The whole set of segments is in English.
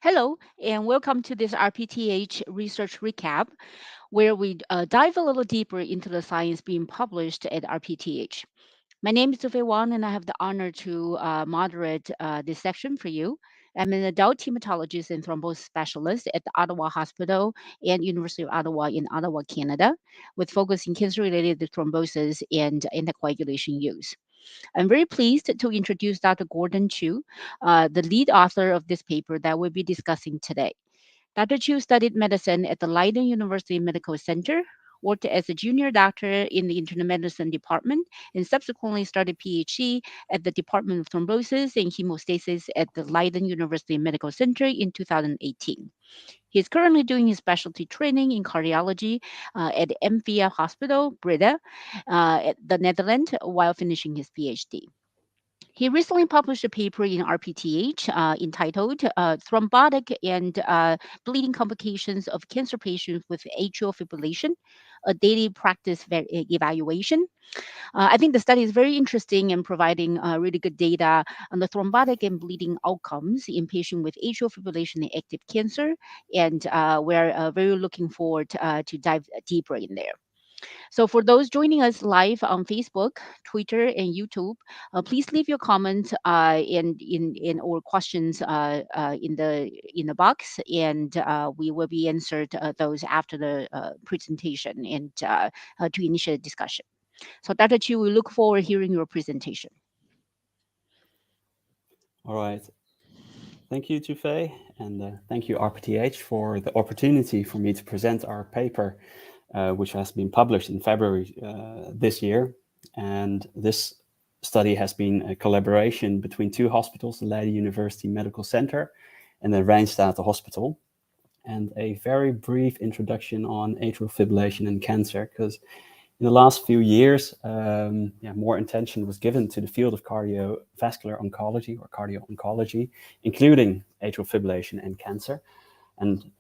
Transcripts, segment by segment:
Hello, and welcome to this RPTH research recap, where we dive a little deeper into the science being published at RPTH. My name is Zufei Wang, and I have the honor to moderate this section for you. I'm an adult hematologist and thrombosis specialist at the Ottawa Hospital and University of Ottawa in Ottawa, Canada, with focus in cancer-related thrombosis and anticoagulation use. I'm very pleased to introduce Dr. Gordon Chu, the lead author of this paper that we'll be discussing today. Dr. Chu studied medicine at the Leiden University Medical Center, worked as a junior doctor in the internal medicine department, and subsequently started PhD at the Department of Thrombosis and Hemostasis at the Leiden University Medical Center in 2018. He's currently doing his specialty training in cardiology at MVA Hospital, Breda, at the Netherlands, while finishing his PhD. He recently published a paper in RPTH entitled Thrombotic and Bleeding Complications of Cancer Patients with Atrial Fibrillation, a Daily Practice Evaluation. I think the study is very interesting and providing really good data on the thrombotic and bleeding outcomes in patients with atrial fibrillation and active cancer. And we're very looking forward to dive deeper in there. So, for those joining us live on Facebook, Twitter, and YouTube, please leave your comments in or questions in the box, and we will be answered those after the presentation and to initiate discussion. So, Dr. Chu, we look forward to hearing your presentation. All right. Thank you, Tufei, and thank you, RPTH, for the opportunity for me to present our paper, which has been published in February this year. And this study has been a collaboration between two hospitals, the Leiden University Medical Center and the Rijnstaten Hospital. And a very brief introduction on atrial fibrillation and cancer, because in the last few years, more attention was given to the field of cardiovascular oncology or cardio-oncology, including atrial fibrillation and cancer. And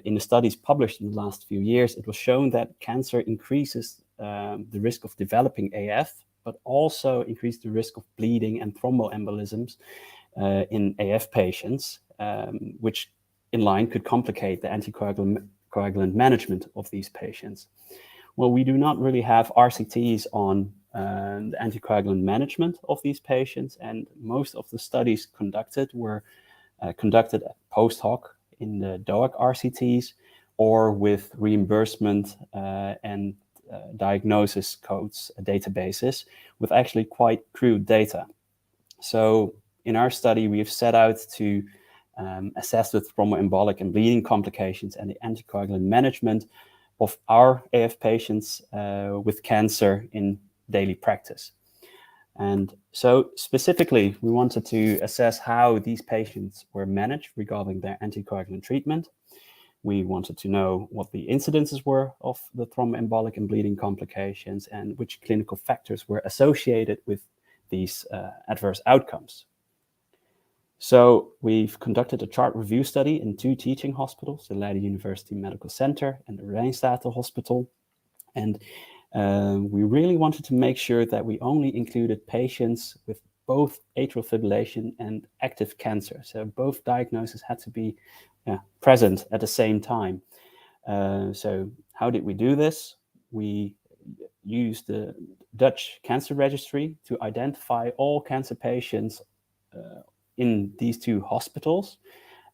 in the studies published in the last few years, it was shown that cancer increases the risk of developing AF, but also increases the risk of bleeding and thromboembolisms in AF patients, which in line could complicate the anticoagulant management of these patients. Well, we do not really have RCTs on the anticoagulant management of these patients, and most of the studies conducted were conducted post hoc in the DOAC RCTs or with reimbursement and diagnosis codes databases with actually quite crude data. So in our study, we have set out to assess the thromboembolic and bleeding complications and the anticoagulant management of our AF patients with cancer in daily practice. And so specifically, we wanted to assess how these patients were managed regarding their anticoagulant treatment. We wanted to know what the incidences were of the thromboembolic and bleeding complications and which clinical factors were associated with these adverse outcomes. So we've conducted a chart review study in two teaching hospitals, the Leiden University Medical Center and the Rijnstaten Hospital. And we really wanted to make sure that we only included patients with both atrial fibrillation and active cancer. So both diagnoses had to be present at the same time. So how did we do this? We used the Dutch Cancer Registry to identify all cancer patients in these two hospitals.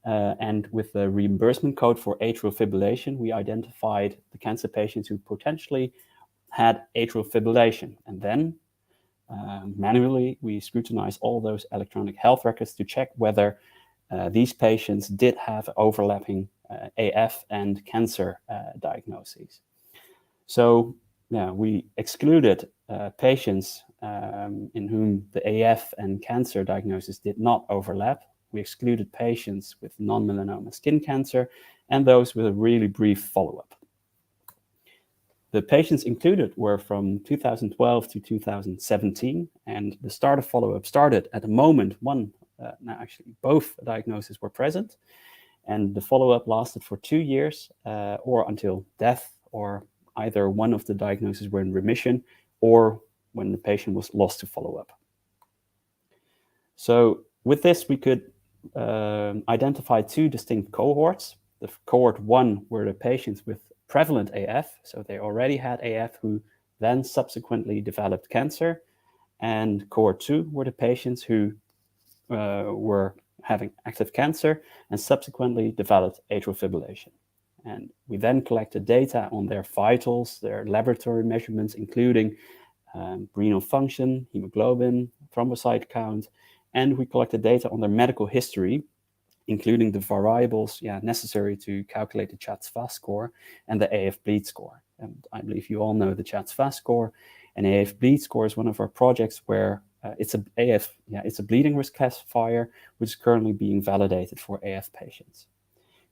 And with the reimbursement code for atrial fibrillation, we identified the cancer patients who potentially had atrial fibrillation. And then manually, we scrutinized all those electronic health records to check whether these patients did have overlapping AF and cancer diagnoses. So we excluded patients in whom the AF and cancer diagnosis did not overlap. We excluded patients with non-melanoma skin cancer and those with a really brief follow-up. The patients included were from 2012 to 2017, and the start of follow-up started at the moment both diagnoses were present, and the follow-up lasted for 2 years or until death, or either one of the diagnoses were in remission or when the patient was lost to follow-up. So with this, we could identified two distinct cohorts. The cohort 1 were the patients with prevalent AF, so they already had AF who then subsequently developed cancer. And cohort 2 were the patients who were having active cancer and subsequently developed atrial fibrillation. And we then collected data on their vitals, their laboratory measurements, including renal function, hemoglobin, thrombocyte count, and we collected data on their medical history, including the variables necessary to calculate the CHATS-VAS score and the AF bleed score. And I believe you all know the CHATS-VAS score. And AF bleed score is one of our projects where it's a bleeding risk classifier, which is currently being validated for AF patients.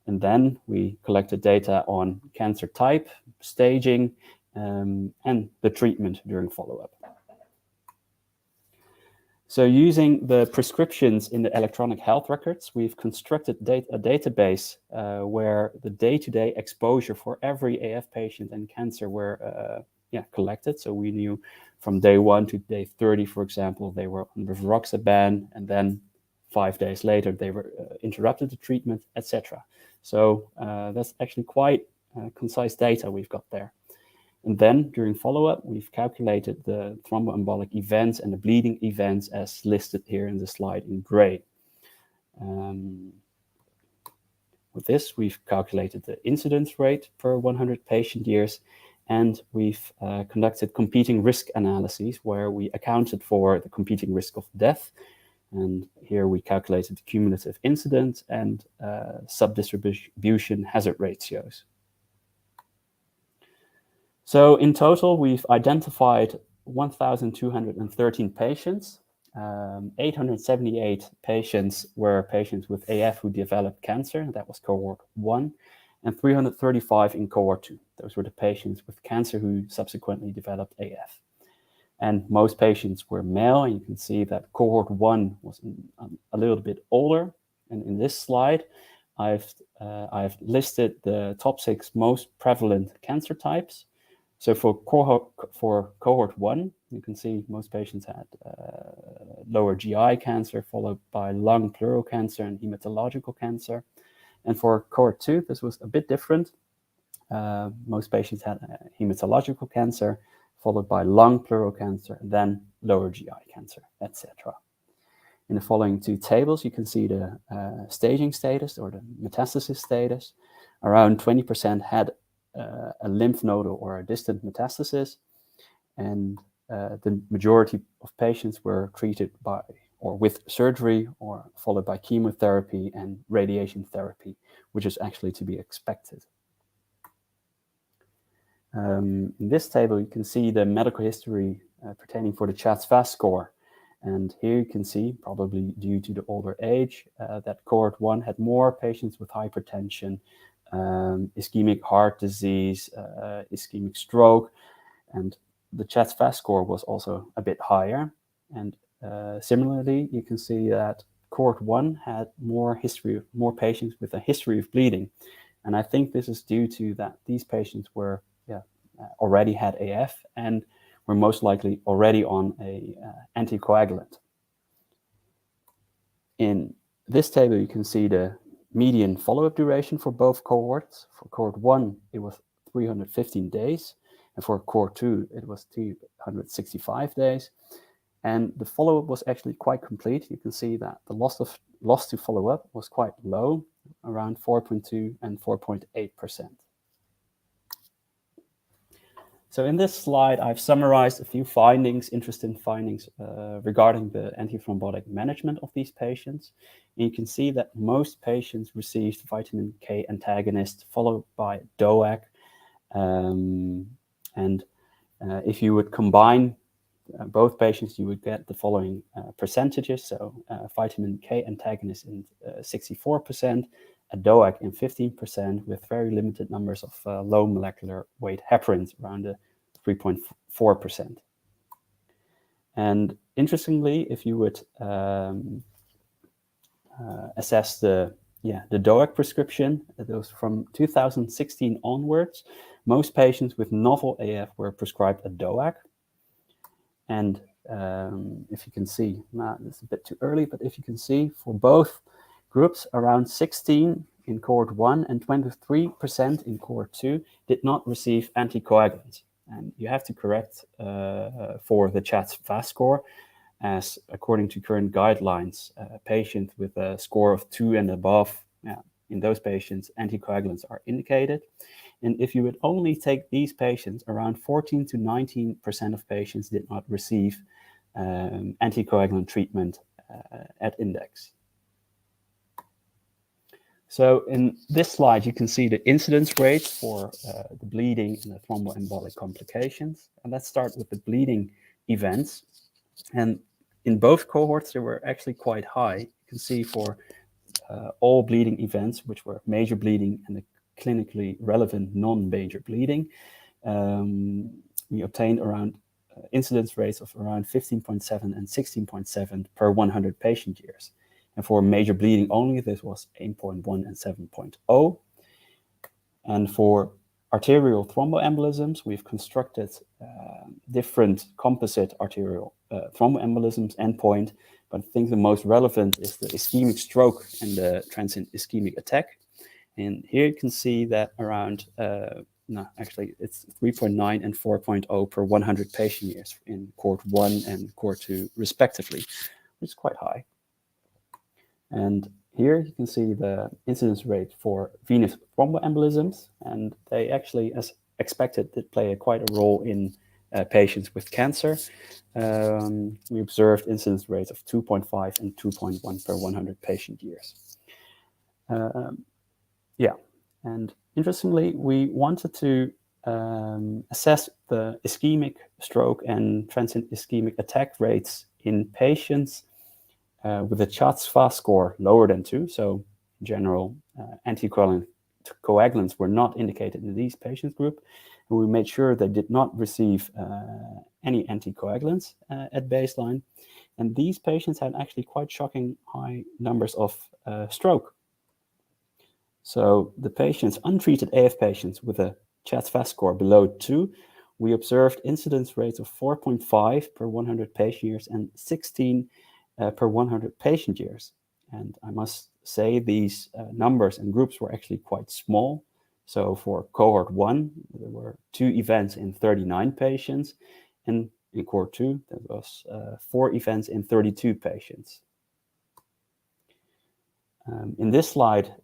And then we collected data on cancer type, staging, and the treatment during follow-up. So using the prescriptions in the electronic health records, we've constructed a database where the day-to-day exposure for every AF patient and cancer were collected. So we knew from day 1 to day 30, for example, they were on rivaroxaban, and then 5 days later they were interrupted the treatment, etc. So that's actually quite concise data we've got there. And then during follow-up, we've calculated the thromboembolic events and the bleeding events as listed here in the slide in gray. With this, we've calculated the incidence rate per 100 patient years, and we've conducted competing risk analyses where we accounted for the competing risk of death. And here we calculated the cumulative incidence and subdistribution hazard ratios. So in total, we've identified 1,213 patients. 878 patients were patients with AF who developed cancer. That was cohort 1. And 335 in cohort 2. Those were the patients with cancer who subsequently developed AF. And most patients were male. And you can see that cohort 1 was a little bit older. And in this slide, I've listed the top 6 most prevalent cancer types. So for cohort 1, you can see most patients had lower GI cancer, followed by lung pleural cancer and hematological cancer. And for cohort 2, this was a bit different. Most patients had hematological cancer, followed by lung pleural cancer, and then lower GI cancer, etc. In the following 2 tables, you can see the staging status or the metastasis status. Around 20% had a lymph nodal or a distant metastasis, and the majority of patients were treated by or with surgery or followed by chemotherapy and radiation therapy, which is actually to be expected. In this table, you can see the medical history pertaining for the CHATS-VAS score. And here you can see, probably due to the older age, that cohort 1 had more patients with hypertension, ischemic heart disease, ischemic stroke, and the CHATS-VAS score was also a bit higher. And similarly, you can see that cohort 1 had more patients with a history of bleeding. And I think this is due to that these patients were already had AF and were most likely already on a anticoagulant. In this table, you can see the median follow-up duration for both cohorts. For cohort 1, it was 315 days, and for cohort 2, it was 265 days. And the follow-up was actually quite complete. You can see that the loss to follow-up was quite low, around 4.2 and 4.8%. So in this slide, I've summarized a few interesting findings regarding the antithrombotic management of these patients. And you can see that most patients received vitamin K antagonist followed by DOAC. If you would combine both patients, you would get the following percentages. So vitamin K antagonist in 64%, a DOAC in 15%, with very limited numbers of low molecular weight heparins, around 3.4%. And interestingly, if you would assess the DOAC prescription, it was from 2016 onwards, most patients with novel AF were prescribed a DOAC. And if you can see, now it's a bit too early, but if you can see, for both groups, around 16 in cohort 1 and 23% in cohort 2 did not receive anticoagulants. And you have to correct for the CHATS-VAS score, as according to current guidelines, a patient with a score of 2 and above, in those patients, anticoagulants are indicated. And if you would only take these patients, around 14 to 19% of patients did not receive anticoagulant treatment at index. So in this slide, you can see the incidence rates for the bleeding and the thromboembolic complications. And let's start with the bleeding events. And in both cohorts, they were actually quite high. You can see for all bleeding events, which were major bleeding and the clinically relevant non-major bleeding, we obtained around incidence rates of around 15.7 and 16.7 per 100 patient years. And for major bleeding only, this was 8.1 and 7.0. And for arterial thromboembolisms, we've constructed different composite arterial thromboembolisms endpoint, but I think the most relevant is the ischemic stroke and the transient ischemic attack. And here you can see that around, it's 3.9 and 4.0 per 100 patient years in cohort 1 and cohort 2 respectively, which is quite high. And here you can see the incidence rate for venous thromboembolisms, and they actually, as expected, did play quite a role in patients with cancer. We observed incidence rates of 2.5 and 2.1 per 100 patient years. And interestingly, we wanted to assess the ischemic stroke and transient ischemic attack rates in patients with a CHATS-VAS score lower than 2. So in general, anticoagulants were not indicated in these patient group. And we made sure they did not receive any anticoagulants at baseline. And these patients had actually quite shocking high numbers of stroke. So the patients, untreated AF patients with a CHATS-VAS score below 2, we observed incidence rates of 4.5 per 100 patient years and 16 per 100 patient years. And I must say these numbers and groups were actually quite small. So for cohort 1, there were 2 events in 39 patients. And in cohort 2, there was 4 events in 32 patients. In this slide,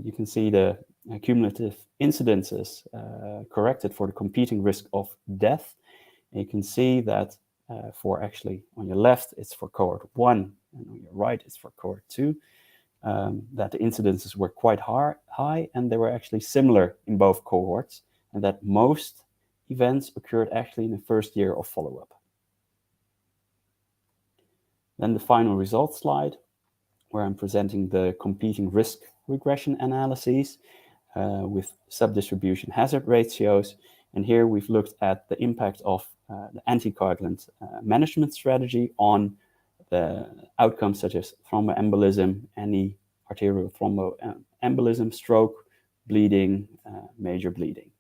you can see the cumulative incidences corrected for the competing risk of death. And you can see that for actually on your left, it's for cohort 1, and on your right, it's for cohort 2, that the incidences were quite high, and they were actually similar in both cohorts, and that most events occurred actually in the first year of follow-up. Then the final results slide, where I'm presenting the competing risk regression analyses with subdistribution hazard ratios. And here we've looked at the impact of the anticoagulant management strategy on the outcomes such as thromboembolism, any arterial thromboembolism, stroke, bleeding, major bleeding.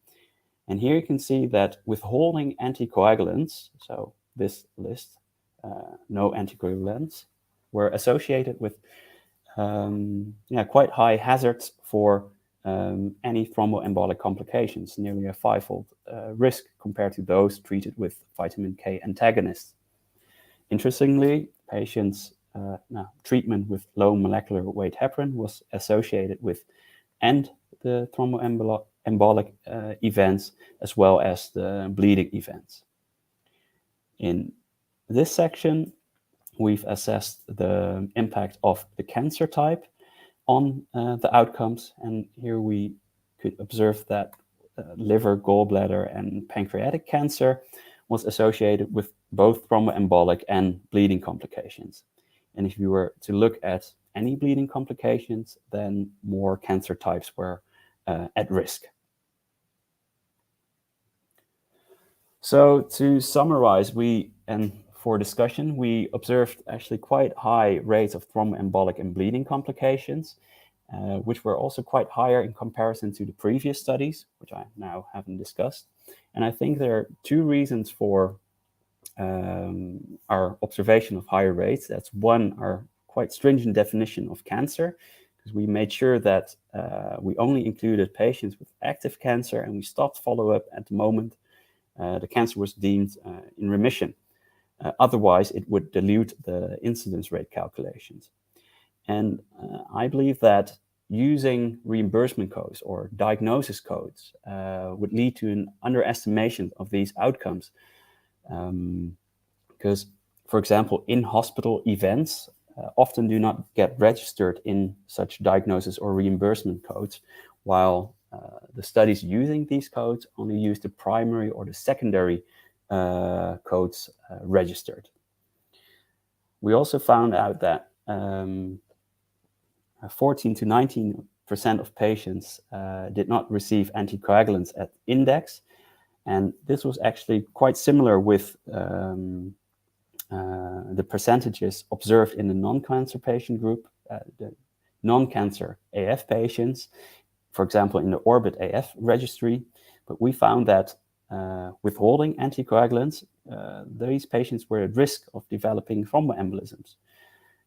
And here you can see that withholding anticoagulants, so this list, no anticoagulants, were associated with quite high hazards for any thromboembolic complications, nearly a 5-fold risk compared to those treated with vitamin K antagonists. Interestingly, patients' treatment with low molecular weight heparin was associated with the thromboembolic events as well as the bleeding events. In this section, we've assessed the impact of the cancer type on the outcomes, and here we could observe that liver, gallbladder, and pancreatic cancer was associated with both thromboembolic and bleeding complications. And if you were to look at any bleeding complications, then more cancer types were at risk. So to summarize, for discussion, we observed actually quite high rates of thromboembolic and bleeding complications, which were also quite higher in comparison to the previous studies, which I now haven't discussed. And I think there are 2 reasons for our observation of higher rates. That's one, our quite stringent definition of cancer, because we made sure that we only included patients with active cancer, and we stopped follow-up at the moment the cancer was deemed in remission. Otherwise, it would dilute the incidence rate calculations. And I believe that using reimbursement codes or diagnosis codes would lead to an underestimation of these outcomes. Because, for example, in-hospital events often do not get registered in such diagnosis or reimbursement codes, while the studies using these codes only use the primary or the secondary codes registered. We also found out that 14 to 19% of patients did not receive anticoagulants at index, and this was actually quite similar with the percentages observed in the non-cancer patient group, the non-cancer AF patients, for example, in the Orbit AF registry. But we found that withholding anticoagulants, these patients were at risk of developing thromboembolisms.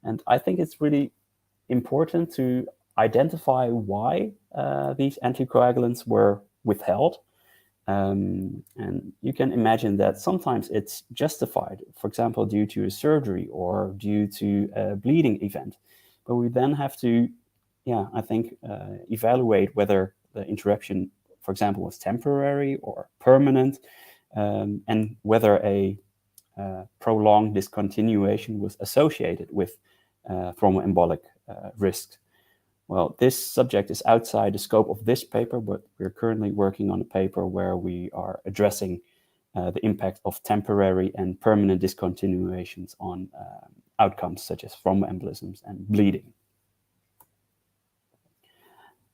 And I think it's really important to identify why these anticoagulants were withheld. And you can imagine that sometimes it's justified, for example, due to a surgery or due to a bleeding event. But we then have to, I think, evaluate whether the interruption, for example, was temporary or permanent, and whether a prolonged discontinuation was associated with thromboembolic risk. Well, this subject is outside the scope of this paper, but we're currently working on a paper where we are addressing the impact of temporary and permanent discontinuations on outcomes such as thromboembolisms and bleeding.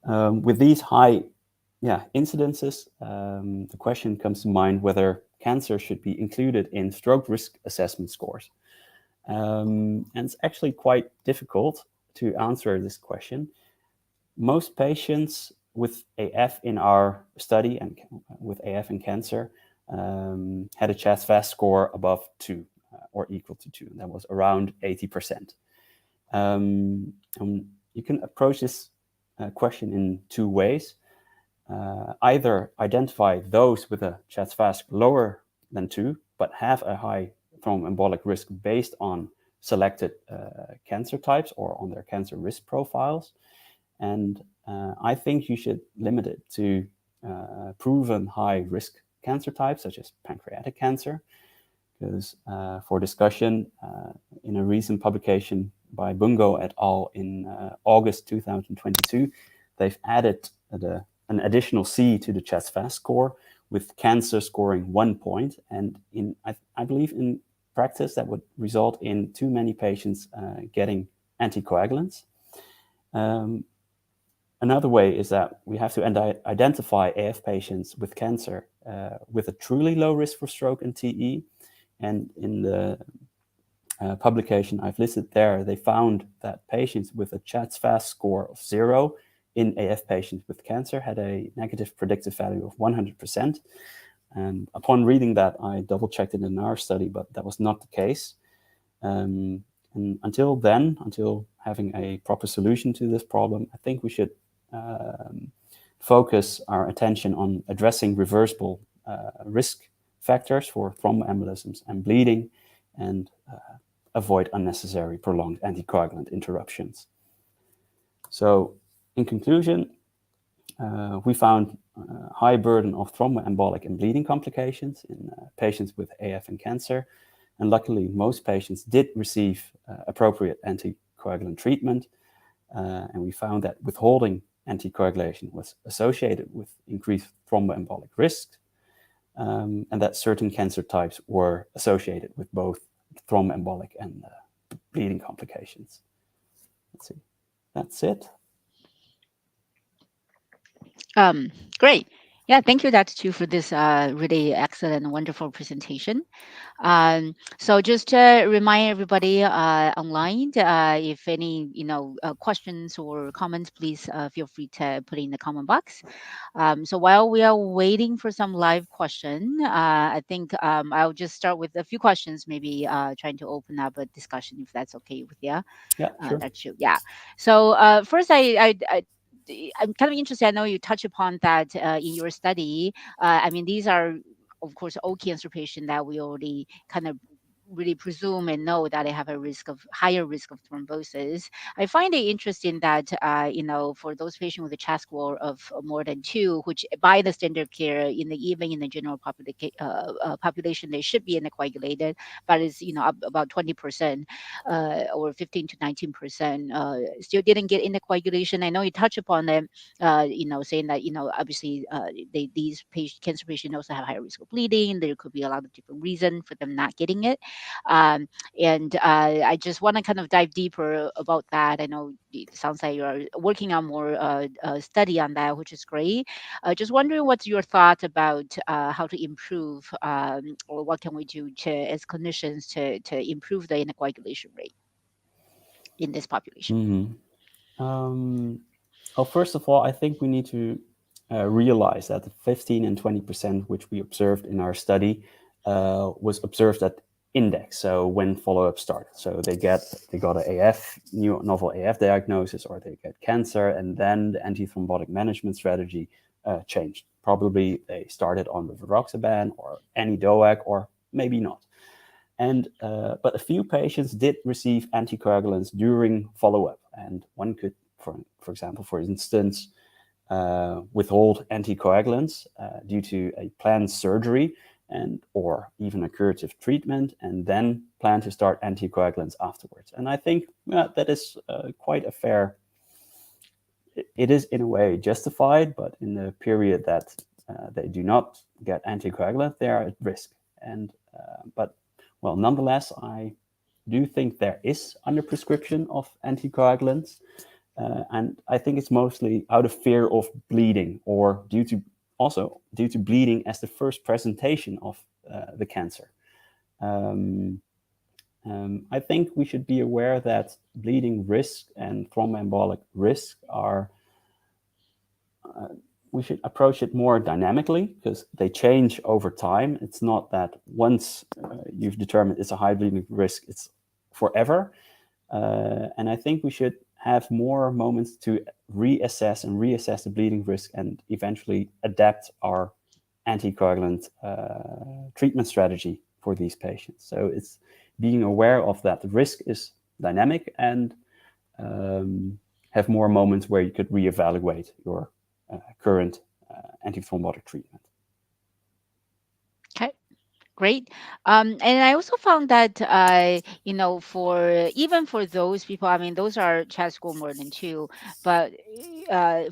With these high incidences, the question comes to mind whether cancer should be included in stroke risk assessment scores. And it's actually quite difficult to answer this question. Most patients with AF in our study and with AF and cancer had a CHA2DS2-VASc score above 2 or equal to 2. That was around 80%. And you can approach this question in two ways. Either identify those with a CHA2DS2-VASc lower than 2, but have a high thromboembolic risk based on selected cancer types or on their cancer risk profiles. And I think you should limit it to proven high-risk cancer types, such as pancreatic cancer, because for discussion, in a recent publication by Bungo et al. In August 2022, they've added an additional C to the CHA2DS2-VASc score, with cancer scoring 1 point. And I believe in practice that would result in too many patients getting anticoagulants. Another way is that we have to identify AF patients with cancer with a truly low risk for stroke and TE. And in the publication I've listed there, they found that patients with a CHA2DS2-VASc score of 0 in AF patients with cancer had a negative predictive value of 100%. And upon reading that, I double-checked it in our study, but that was not the case. And until having a proper solution to this problem, I think we should focus our attention on addressing reversible risk factors for thromboembolisms and bleeding, and avoid unnecessary prolonged anticoagulant interruptions. So, in conclusion, we found high burden of thromboembolic and bleeding complications in patients with AF and cancer, and luckily most patients did receive appropriate anticoagulant treatment, and we found that withholding anticoagulation was associated with increased thromboembolic risk, and that certain cancer types were associated with both thromboembolic and bleeding complications. Let's see, that's it. Great. Yeah, thank you, Dr. Chu, for this really excellent and wonderful presentation. So just to remind everybody online, if any questions or comments, please feel free to put it in the comment box. So while we are waiting for some live question, I think I'll just start with a few questions, maybe trying to open up a discussion if that's okay with you. Yeah, sure. That's true. Yeah. So first, I'm kind of interested. I know you touch upon that in your study. I mean, these are, of course, all cancer patients that we already kind of really presume and know that they have a higher risk of thrombosis. I find it interesting that for those patients with a CHA score of more than 2, which by the standard care even in the general population they should be anticoagulated, but it's about 20% or 15 to 19% still didn't get anticoagulation. I know you touch upon them, saying that obviously these cancer patients also have higher risk of bleeding. There could be a lot of different reasons for them not getting it. Um, and I just want to kind of dive deeper about that. I know it sounds like you're working on more study on that, which is great. Just wondering what's your thought about how to improve, or what can we do as clinicians to improve the anticoagulation rate in this population. Hmm. Well, first of all, I think we need to realize that the 15 and 20%, which we observed in our study, was observed at index. So when follow-up started, so they got a AF, new novel AF diagnosis, or they get cancer, and then the antithrombotic management strategy changed. Probably they started on rivaroxaban or any DOAC, or maybe not. And but a few patients did receive anticoagulants during follow-up, and one could, for example, for instance, withhold anticoagulants due to a planned surgery and or even a curative treatment, and then plan to start anticoagulants afterwards. And I think that is quite a fair. It is in a way justified, but in the period that they do not get anticoagulant, they are at risk. And but well, nonetheless, I do think there is under prescription of anticoagulants, and I think it's mostly out of fear of bleeding, or due to bleeding as the first presentation of the cancer. Um, I think we should be aware that bleeding risk and thromboembolic risk are. We should approach it more dynamically because they change over time. It's not that once you've determined it's a high bleeding risk, it's forever. And I think we should have more moments to reassess the bleeding risk and eventually adapt our anticoagulant treatment strategy for these patients. So it's being aware of that the risk is dynamic, and have more moments where you could reevaluate your current antithrombotic treatment. Okay. Great. And I also found that, for even for those people, I mean, those are CHAS score more than 2, but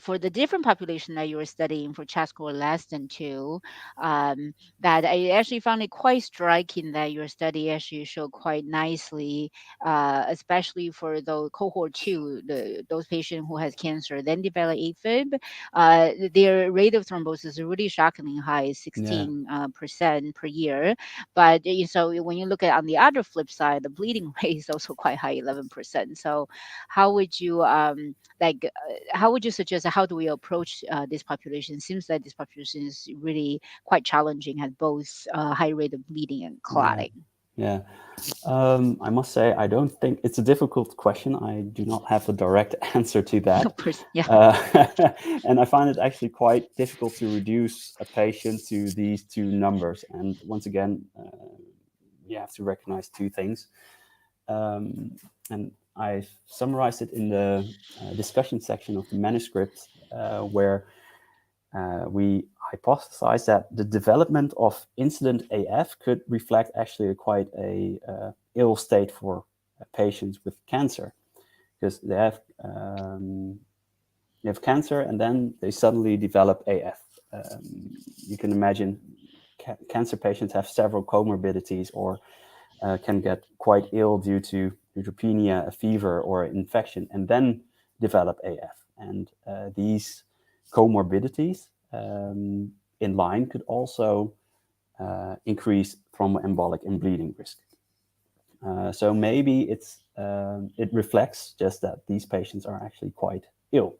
for the different population that you were studying for CHAS score less than 2, that I actually found it quite striking that your study actually showed quite nicely, especially for the cohort 2, those patients who has cancer, then develop AFib, their rate of thrombosis is really shockingly high, Yeah, 16% per year. But so when you look at on the other flip side, the bleeding rate is also quite high, 11%. So how would you how would you suggest, how do we approach this population? Seems that this population is really quite challenging, has both high rate of bleeding and yeah, clotting. yeah. I must say, I don't think it's a difficult question. I do not have a direct answer to that. Yeah. Uh, and I find it actually quite difficult to reduce a patient to these two numbers. And once again, you have to recognize two things. And I summarized it in the discussion section of the manuscript, where we hypothesized that the development of incident AF could reflect actually quite a ill state for patients with cancer, because they have cancer and then they suddenly develop AF. You can imagine cancer patients have several comorbidities, or can get quite ill due to neutropenia, a fever, or an infection, and then develop AF. And these comorbidities in line could also increase thromboembolic and bleeding risk. So maybe it reflects just that these patients are actually quite ill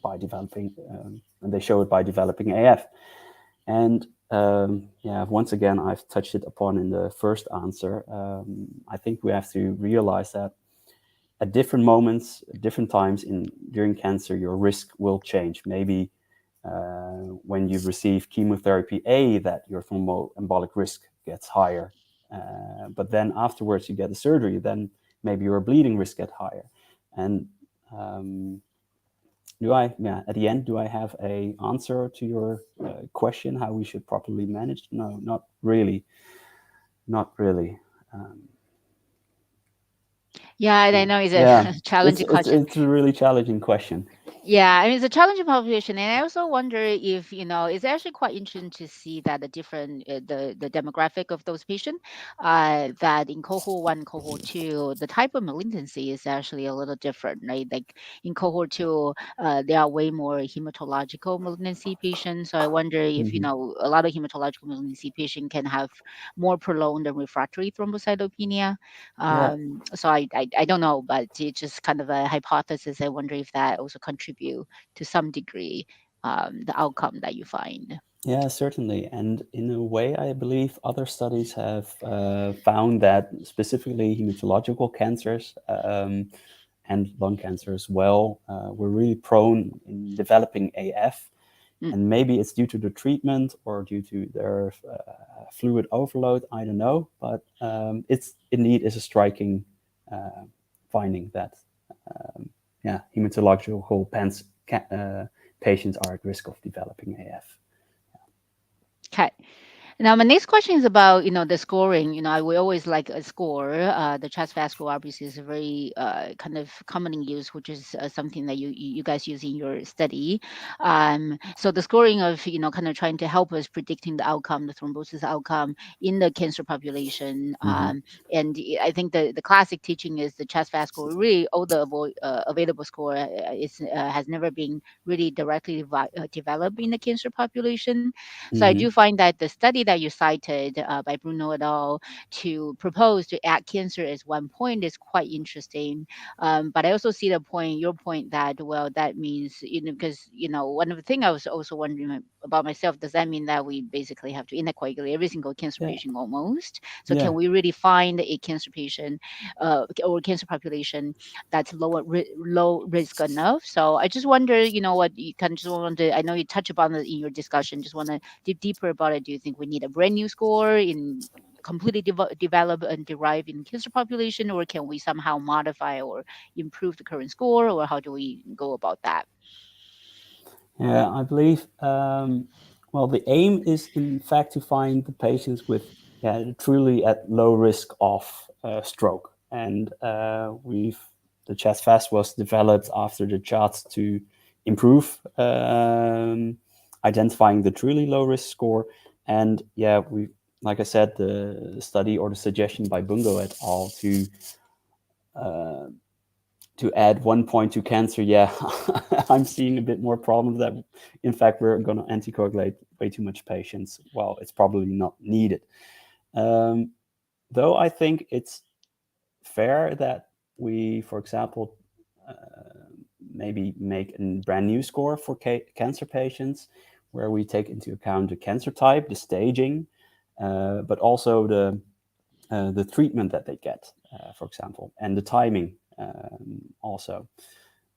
by developing, and they show it by developing AF. And once again, I've touched it upon in the first answer. I think we have to realize that at different moments, different times during cancer, your risk will change. Maybe when you receive chemotherapy A, that your thromboembolic risk gets higher. But then afterwards you get the surgery, then maybe your bleeding risk gets higher. And at the end, do I have a answer to your question, how we should properly manage? No, not really. Not really. Yeah, and I know it's Yeah, a challenging question. it's a really challenging question. Yeah, I mean, it's a challenging population, and I also wonder if it's actually quite interesting to see that the different the demographic of those patients, that in cohort one, cohort two, the type of malignancy is actually a little different, right? Like in cohort two, there are way more hematological malignancy patients. So I wonder if Hmm. a lot of hematological malignancy patient can have more prolonged and refractory thrombocytopenia. Yeah, So I don't know, but it's just kind of a hypothesis. I wonder if that also contribute to some degree, the outcome that you find. yeah, certainly. And in a way, I believe other studies have found that specifically hematological cancers and lung cancer as well were really prone in developing AF. Mm. And maybe it's due to the treatment or due to their fluid overload. I don't know, but it's indeed is a striking uh, finding that hematological patients are at risk of developing AF. Okay. Now, my next question is about the scoring. We always like a score. The chest vascular obviously is a very kind of common in use, which is something that you guys use in your study. So the scoring of kind of trying to help us predicting the outcome, the thrombosis outcome in the cancer population. Hmm. And I think the classic teaching is the chest vascular. Really, all the available score has never been really directly developed in the cancer population. So I Hmm. do find that the study that you cited by Bruno et al. To propose to add cancer as one point is quite interesting. But I also see your point that, well, that means, because, one of the things I was also wondering about myself, does that mean that we basically have to incoagulate every single cancer Yeah, patient almost? So yeah, can we really find a cancer patient or cancer population that's low risk enough? So I just wonder, what you kind of just want to, I know you touch upon it in your discussion, just want to dig deeper about it. Do you think we need a brand new score in completely develop and derive in cancer population, or can we somehow modify or improve the current score, or how do we go about that? yeah. I believe. Well, the aim is in fact to find the patients with truly at low risk of stroke, and the chest fast was developed after the charts to improve identifying the truly low risk score. And we, like I said, the study or the suggestion by Bungo et al. To add 1 point to cancer, I'm seeing a bit more problems that, in fact, we're going to anticoagulate way too much patients. Well, it's probably not needed. Um, though I think it's fair that we, for example, maybe make a brand new score for cancer patients where we take into account the cancer type, the staging, but also the treatment that they get, for example, and the timing also.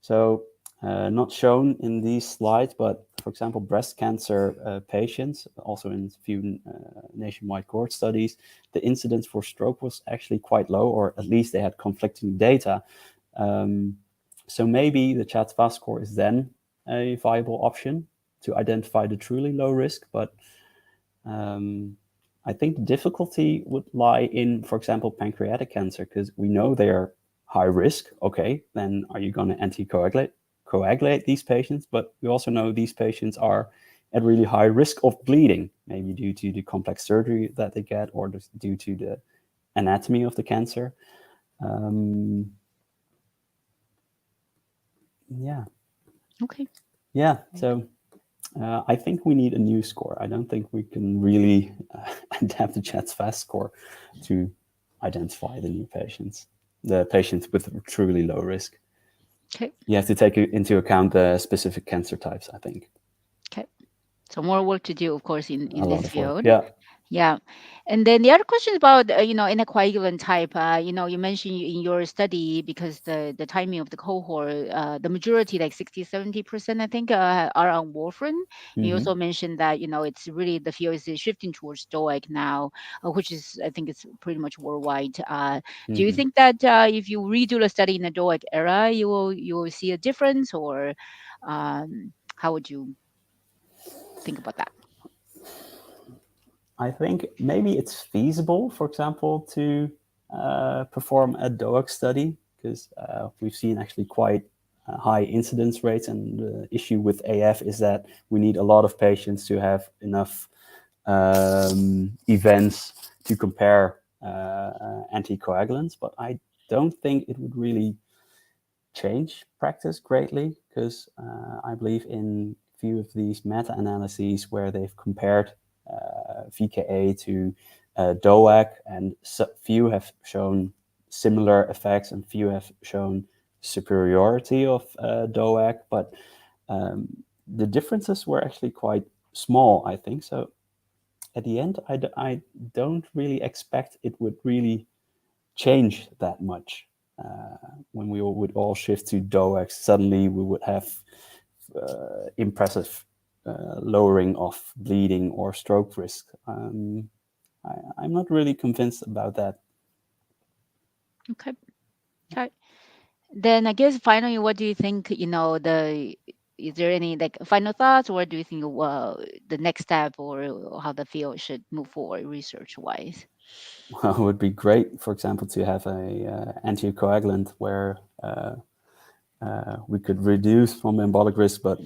So, not shown in these slides, but for example, breast cancer patients, also in a few nationwide cohort studies, the incidence for stroke was actually quite low, or at least they had conflicting data. Um, so maybe the CHA2DS2-VASc score is then a viable option to identify the truly low risk, but um, I think the difficulty would lie in, for example, pancreatic cancer, because we know they are high risk. Okay, then are you going to coagulate these patients? But we also know these patients are at really high risk of bleeding, maybe due to the complex surgery that they get or due to the anatomy of the cancer. Um, yeah, Okay. yeah. So I think we need a new score. I don't think we can really adapt the CHATS fast score to identify the new patients, the patients with truly low risk. Okay. You have to take into account the specific cancer types, I think. Okay. So more work to do, of course, A in lot this of work. field. Yeah. Yeah. And then the other question is about, anticoagulant type. You mentioned in your study, because the timing of the cohort, the majority, like 60, 70%, I think, are on warfarin. You Hmm. also mentioned that, it's really the field is shifting towards DOAC now, which is, I think it's pretty much worldwide. Do you Hmm. think that if you redo the study in the DOAC era, you will see a difference, or how would you think about that? I think maybe it's feasible, for example, to perform a DOAC study because we've seen actually quite high incidence rates. And the issue with AF is that we need a lot of patients to have enough events to compare anticoagulants. But I don't think it would really change practice greatly because I believe in a few of these meta-analyses where they've compared VKA to DOAC, and few have shown similar effects and few have shown superiority of DOAC, but um, the differences were actually quite small, I think. So at the end, I don't really expect it would really change that much. When we would all shift to DOAX, suddenly we would have impressive lowering of bleeding or stroke risk. I'm not really convinced about that. Okay. Okay. Then I guess finally, what do you think? Is there any like final thoughts, or do you think the next step, or how the field should move forward research wise? Well, it would be great, for example, to have a anticoagulant where we could reduce thromboembolic risk, but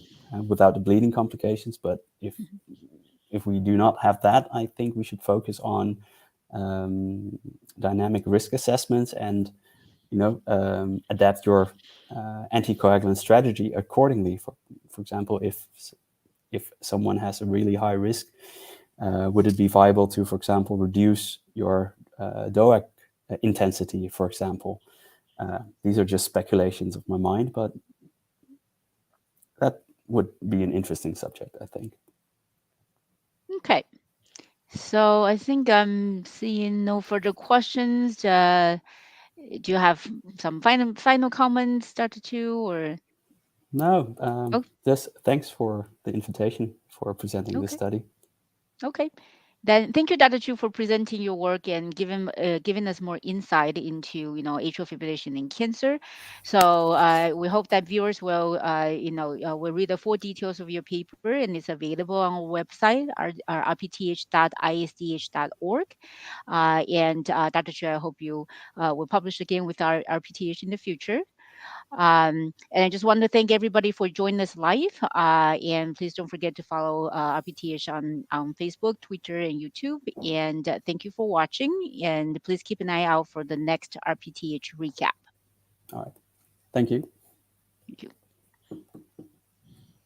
without the bleeding complications. But if we do not have that, I think we should focus on dynamic risk assessments and adapt your anticoagulant strategy accordingly. For example, if someone has a really high risk, would it be viable to, for example, reduce your DOAC intensity, for example? These are just speculations of my mind, but that would be an interesting subject, I think. Okay. So I think I'm seeing no further questions. Do you have some final comments, Dr. Chu, or No, oh, just thanks for the invitation for presenting this okay. study. Okay. Then thank you, Dr. Chu, for presenting your work and giving us more insight into atrial fibrillation and cancer. So we hope that viewers will read the full details of your paper, and it's available on our website, our rpth.isdh.org. And Dr. Chu, I hope you will publish again with our RPTH in the future. And I just want to thank everybody for joining us live. And please don't forget to follow RPTH on Facebook, Twitter, and YouTube. And thank you for watching. And please keep an eye out for the next RPTH recap. All right. Thank you. Thank you.